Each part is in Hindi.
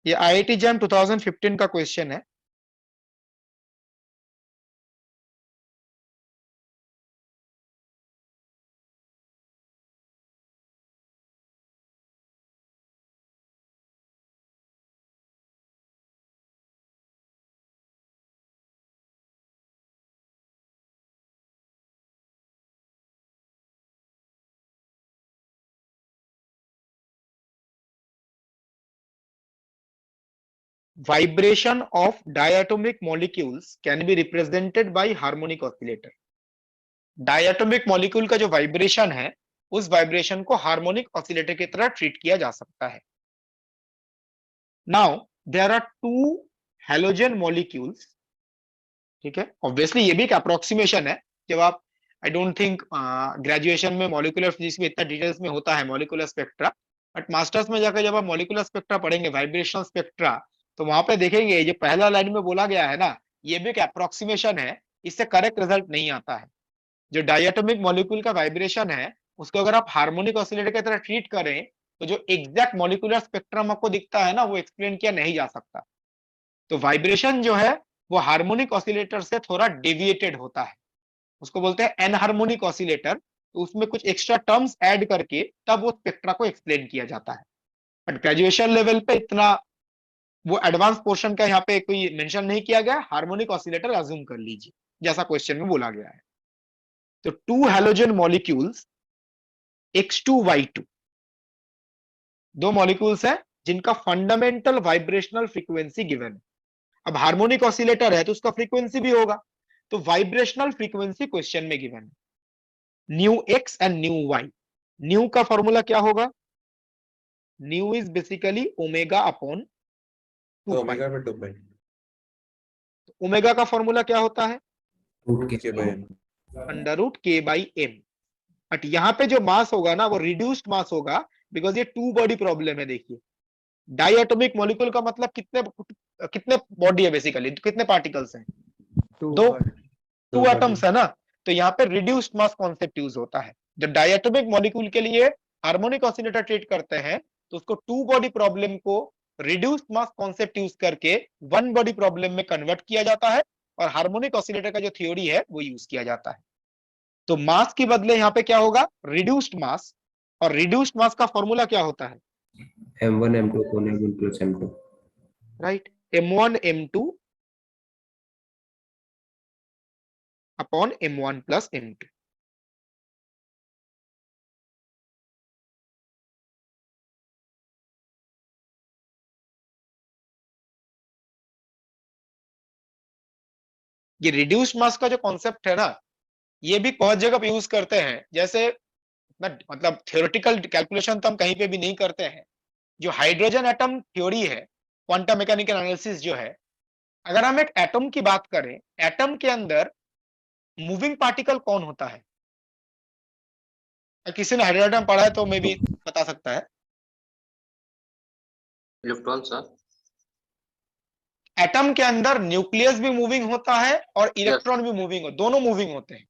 ये IIT जैम 2015 का क्वेश्चन है। Vibration of diatomic molecules can be represented by harmonic oscillator। Diatomic molecule का जो वाइब्रेशन है, उस वाइब्रेशन को हार्मोनिक ऑसिलेटर की तरह ट्रीट किया जा सकता है। Now there are two halogen molecules. ठीक है, ऑब्वियसली ये भी एक अप्रोक्सीमेशन है। जब आप, आई डोंट थिंक ग्रेजुएशन में मॉलिक्यूलर फिजिक्स में इतना डिटेल्स में होता है मॉलिक्यूलर स्पेक्ट्रा, बट मास्टर्स में जाकर जब आप मॉलिक्यूलर स्पेक्ट्रा पढ़ेंगे, वाइब्रेशनल स्पेक्ट्रा, तो वहां पे देखेंगे ये पहला लाइन में बोला गया है ना, ये भी एक अप्रोक्सीमेशन है, इससे करेक्ट रिजल्ट नहीं आता है। जो डायटोमिक मॉलिक्यूल का वाइब्रेशन है, उसको अगर आप हार्मोनिक ऑसिलेटर की तरह ट्रीट करें, तो जो एग्जैक्ट मॉलिक्यूलर स्पेक्ट्रम आपको दिखता है ना, वो एक्सप्लेन किया नहीं जा सकता। तो वाइब्रेशन जो है वो हार्मोनिक ऑसिलेटर से थोड़ा डेविएटेड होता है, उसको बोलते हैं एनहार्मोनिक ऑसिलेटर। तो उसमें कुछ एक्स्ट्रा टर्म्स ऐड करके तब वो स्पेक्ट्रा को एक्सप्लेन किया जाता है। बट ग्रेजुएशन लेवल पे इतना वो एडवांस पोर्शन का यहाँ पे कोई मेंशन नहीं किया गया। हार्मोनिक ऑसिलेटर अज्यूम कर लीजिए जैसा क्वेश्चन में बोला गया है। तो टू हैलोजन मॉलिक्यूल्स X2Y2, दो मॉलिक्यूल्स हैं जिनका फंडामेंटल वाइब्रेशनल फ्रीक्वेंसी गिवन है। अब हार्मोनिक ऑसिलेटर है तो उसका फ्रीक्वेंसी भी होगा, तो वाइब्रेशनल फ्रीक्वेंसी क्वेश्चन में गिवन है, nu x and nu y. Nu का फॉर्मूला क्या होगा? Nu is basically omega upon 2 pi. Omega में 2 पाई। ओमेगा का फॉर्मूला क्या होता है? रूट के बाय एन। अंडर रूट के बाई एम। बट यहाँ पे जो मास होगा ना, वो रिड्यूस्ड मास होगा, बिकॉज ये टू बॉडी प्रॉब्लम है। देखिए, डाइएटॉमिक मॉलिक्यूल का मतलब कितने कितने बॉडी है, बेसिकली कितने पार्टिकल्स हैं? दो टू एटम्स है ना। तो यहाँ पे रिड्यूस्ड मास कॉन्सेप्ट यूज होता है। जब डाइएटॉमिक मॉलिक्यूल के लिए हार्मोनिक ऑसिलेटर ट्रीट करते हैं, तो उसको टू बॉडी प्रॉब्लम को रिड्यूस्ड मास कॉन्सेप्ट यूज करके वन बॉडी प्रॉब्लम में कन्वर्ट किया जाता है, और हार्मोनिक ऑसिलेटर का जो थ्योरी है वो यूज किया जाता है। तो मास के बदले यहाँ पे क्या होगा? रिड्यूस्ड मास। और रिड्यूस्ड मास का फॉर्मूला क्या होता है? M1 M2 upon M1 plus M2। Right, M1 M2 upon M1 plus M2। ये रिड्यूस्ड मास का जो कॉन्सेप्ट है ना, ये भी बहुत जगह पे यूज करते हैं। जैसे मतलब थ्योरेटिकल कैलकुलेशन तो हम कहीं पे भी नहीं करते हैं। जो हाइड्रोजन एटम थ्योरी है, क्वांटम मैकेनिकल एनालिसिस जो है, अगर हम एक एटम की बात करें, एटम के अंदर मूविंग पार्टिकल कौन होता है? किसी ने हाइड्रोजन पढ़ा है तो मे भी बता सकता है। Electron sir. एटम के अंदर न्यूक्लियस भी मूविंग होता है और इलेक्ट्रॉन भी मूविंग, दोनों मूविंग होते हैं।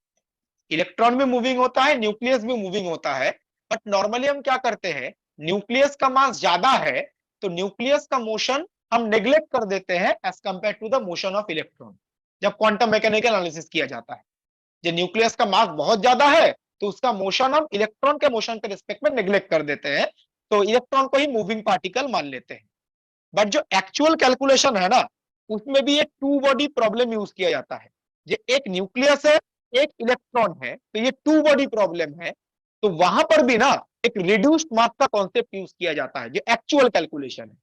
इलेक्ट्रॉन भी मूविंग होता है, न्यूक्लियस भी मूविंग होता है। बट नॉर्मली हम क्या करते हैं, न्यूक्लियस का मास ज्यादा है तो न्यूक्लियस का मोशन हम नेग्लेक्ट कर देते हैं as compared to the motion of electron, जब क्वांटम मैकेनिकल एनालिसिस किया जाता है। जब न्यूक्लियस का मास बहुत ज्यादा है तो उसका मोशन हम इलेक्ट्रॉन के मोशन के रिस्पेक्ट में नेग्लेक्ट कर देते हैं, तो इलेक्ट्रॉन को ही मूविंग पार्टिकल मान लेते हैं। बट जो एक्चुअल कैलकुलेशन है ना, उसमें भी एक टू बॉडी प्रॉब्लम यूज किया जाता है। ये एक न्यूक्लियस है, एक इलेक्ट्रॉन है, तो ये टू बॉडी प्रॉब्लम है। तो वहां पर भी ना एक रिड्यूस्ड मास का कॉन्सेप्ट यूज किया जाता है, जो एक्चुअल कैलकुलेशन है।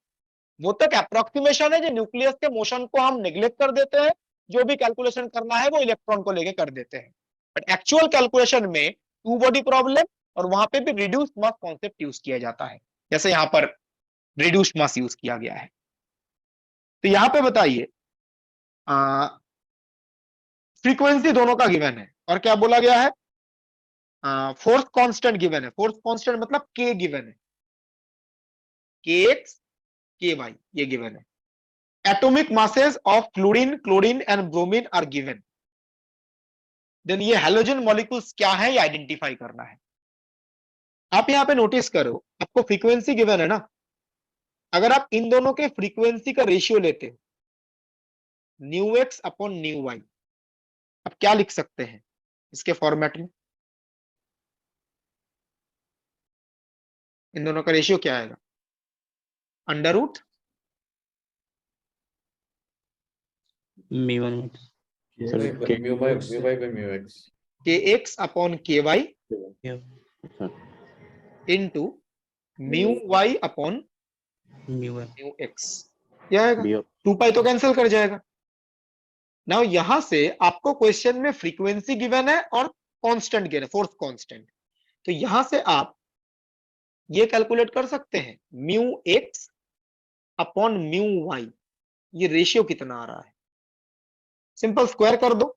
वो तक अप्रोक्सीमेशन है, जो न्यूक्लियस के मोशन को हम निग्लेक्ट कर देते हैं, जो भी कैलकुलेशन करना है वो इलेक्ट्रॉन को लेके कर देते हैं। बट एक्चुअल कैलकुलेशन में टू बॉडी प्रॉब्लम, और वहां पे भी रिड्यूस्ड मास कॉन्सेप्ट यूज किया जाता है, जैसे यहां पर रिड्यूस्ड मास यूज किया गया है। तो यहां पे बताइए, फ्रीक्वेंसी दोनों का गिवन है, और क्या बोला गया है? फोर्स कांस्टेंट गिवन है। फोर्स कांस्टेंट मतलब के गिवन है, के एक्स के वाई ये गिवन है। Atomic masses of chlorine, chlorine and bromine are given. Then ये हैलोजन मॉलिक्यूल्स क्या है, ये आइडेंटिफाई करना है। आप यहां पे नोटिस करो, आपको फ्रीक्वेंसी गिवन है ना, अगर आप इन दोनों के फ्रीक्वेंसी का रेशियो लेते हो new x upon new Y, अब क्या लिख सकते हैं इसके फॉर्मेट में? इन दोनों का रेशियो क्या आएगा? Under root mu1 sorry mu by mu x. K x upon के y into mu y upon mu1 mu x, क्या आएगा? mu 2 पाई तो कैंसिल कर जाएगा। नाउ यहां से आपको क्वेश्चन में फ्रीक्वेंसी गिवन है और कांस्टेंट गिवन है, फोर्स कांस्टेंट। तो यहां से आप ये कैलकुलेट कर सकते हैं mu x upon mu y, ये रेशियो कितना आ रहा है। सिंपल स्क्वायर कर दो,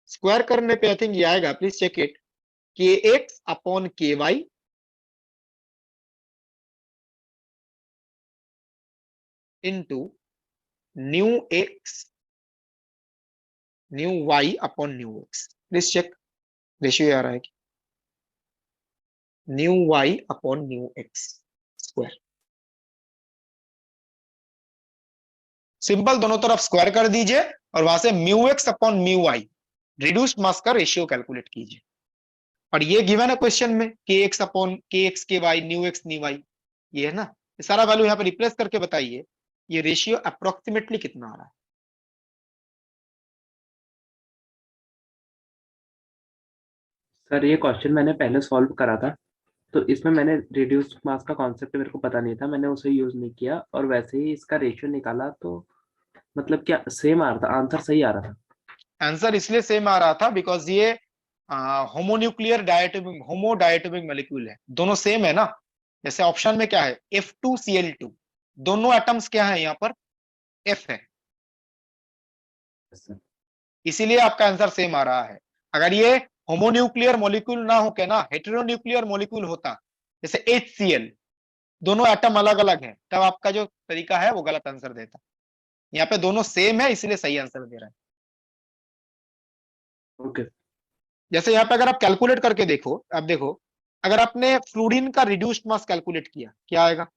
स्क्वायर करने पे आई थिंक ये आएगा, please check it, K x upon के y into nu x nu y upon nu x. Please check ratio आ रहा है कि nu y upon nu x square. Simple दोनों तरफ स्क्वायर कर दीजिए और वहां से mu x upon mu y reduced mass का रेशियो कैलकुलेट कीजिए। और ये गिवन है क्वेश्चन में k x upon k x k y nu x nu y, ये है ना। ये सारा वैल्यू यहाँ पे रिप्लेस करके बताइए ये रेशियो अप्रोक्सीमेटली कितना आ रहा है। सर ये क्वेश्चन मैंने पहले सॉल्व करा था, तो इसमें मैंने रिड्यूस्ड मास का कॉन्सेप्ट मेरे को पता नहीं था, मैंने उसे यूज नहीं किया और वैसे ही इसका रेशियो निकाला, तो मतलब क्या सेम आ रहा था, आंसर सही आ रहा था। आंसर इसलिए सेम आ रहा था बिकॉज ये होमोन्यूक्लियर डायटोमिक होमोडायटोमिक मॉलिक्यूल है, दोनों सेम है ना। जैसे ऑप्शन में क्या है F2Cl2, दोनों एटम्स क्या है यहाँ पर F है, इसीलिए आपका आंसर सेम आ रहा है। अगर ये होमोन्यूक्लियर मॉलिक्यूल ना हो के ना हेटेरोन्यूक्लियर मॉलिक्यूल होता, जैसे HCl, दोनों एटम अलग अलग हैं, तब आपका जो तरीका है वो गलत आंसर देता। यहाँ पे दोनों सेम है इसलिए सही आंसर दे रहा है। ओके जैसे यहाँ पे अगर आप कैलकुलेट करके देखो, आप देखो अगर आपने फ्लोरीन का रिड्यूस्ड मास कैलकुलेट किया क्या आएगा?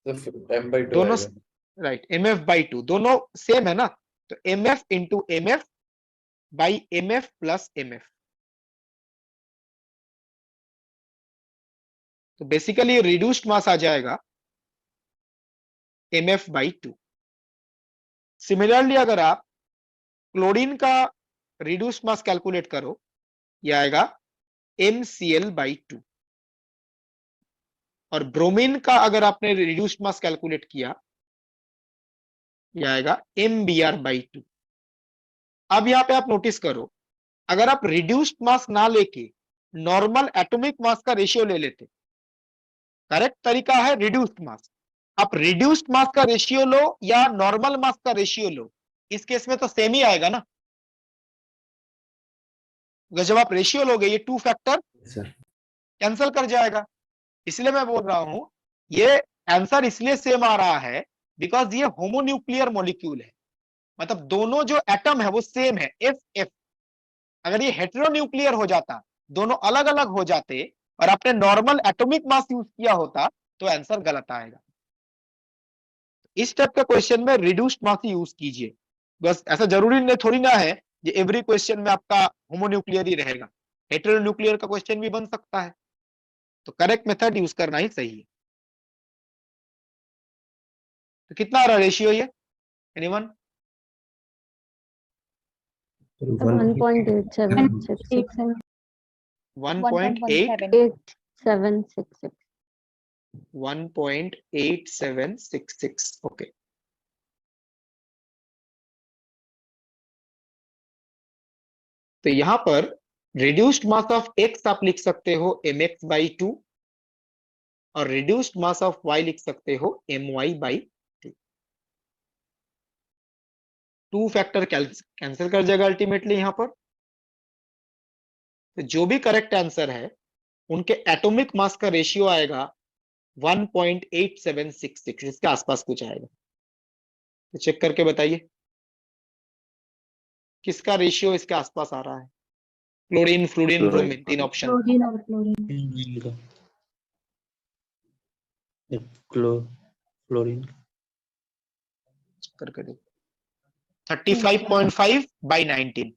तो m by 2 दोनों आएगा। राइट mf/2 दोनों सेम है ना, तो mf into mf by mf plus mf। तो बेसिकली रिड्यूस्ड मास आ जाएगा mf/2। सिमिलरली अगर आप क्लोरीन का रिड्यूस्ड मास कैलकुलेट करो ये आएगा mcl/2, और ब्रोमीन का अगर आपने रिड्यूस्ड मास कैलकुलेट किया ये आएगा mbr/2। अब यहाँ पे आप नोटिस करो, अगर आप रिड्यूस्ड मास ना लेके नॉर्मल एटॉमिक मास का रेशियो ले लेते, करेक्ट तरीका है रिड्यूस्ड मास। आप रिड्यूस्ड मास का रेशियो लो या नॉर्मल मास का रेशियो लो, इस केस में तो सेम ही आएगा ना। जब आप रेशियो लोगे ये 2 फैक्टर सर। कैंसिल कर जाएगा, इसलिए मैं बोल रहा हूं ये आंसर इसलिए सेम आ रहा है बिकॉज ये होमोन्यूक्लियर मॉलिक्यूल है, मतलब दोनों जो एटम है वो सेम है एफ एफ। अगर ये हेटेरोन्यूक्लियर हो जाता, दोनों अलग अलग हो जाते और आपने नॉर्मल एटॉमिक मास यूज किया होता तो आंसर गलत आएगा। इस टाइप का क्वेश्चन में रिड्यूस्ड मास ही यूज कीजिए, बस ऐसा जरूरी नहीं थोड़ी ना है ये एवरी क्वेश्चन में आपका होमोन्यूक्लियर ही रहेगा, हेटेरोन्यूक्लियर का क्वेश्चन भी बन सकता है। तो करेक्ट मेथड यूज करना ही सही है। तो कितना आ रहा रेशियो ये, एनीवन? 1.8766 1.8 8766 1.8766 ओके। तो यहां पर रिड्यूस्ड मास ऑफ एक्स आप लिख सकते हो mx/2 और रिड्यूस्ड मास ऑफ y लिख सकते हो my/2। 2 फैक्टर कैंसिल कर जाएगा अल्टीमेटली यहां पर। तो जो भी करेक्ट आंसर है उनके एटॉमिक मास का रेशियो आएगा 1.8766, इसके आसपास कुछ आएगा। तो चेक करके बताइए किसका रेशियो इसके आसपास आ रहा है। क्लोरीन, फ्लोरीन, ब्रोमीन, तीन ऑप्शन। क्लोरीन और क्लोरीन। Chlorine. करके देखो 35.5 by 19,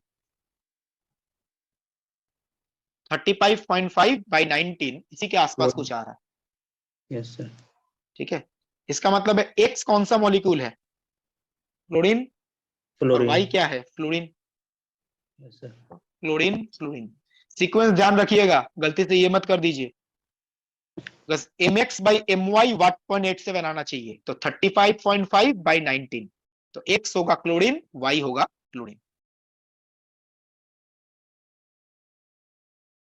35.5 by 19 इसी के आसपास Chlorine. कुछ आ रहा है। Yes sir. ठीक है, इसका मतलब है एक्स कौन सा मॉलिक्यूल है? क्लोरीन। और Fluorine. वाई क्या है? Fluorine. Yes sir. Chlorine fluorine. Sequence ध्यान रखिएगा, गलती से ये मत कर दीजिए, बस mx by my 1.87 आना चाहिए। तो 35.5 by 19, तो x होगा क्लोरीन, y होगा फ्लोरीन।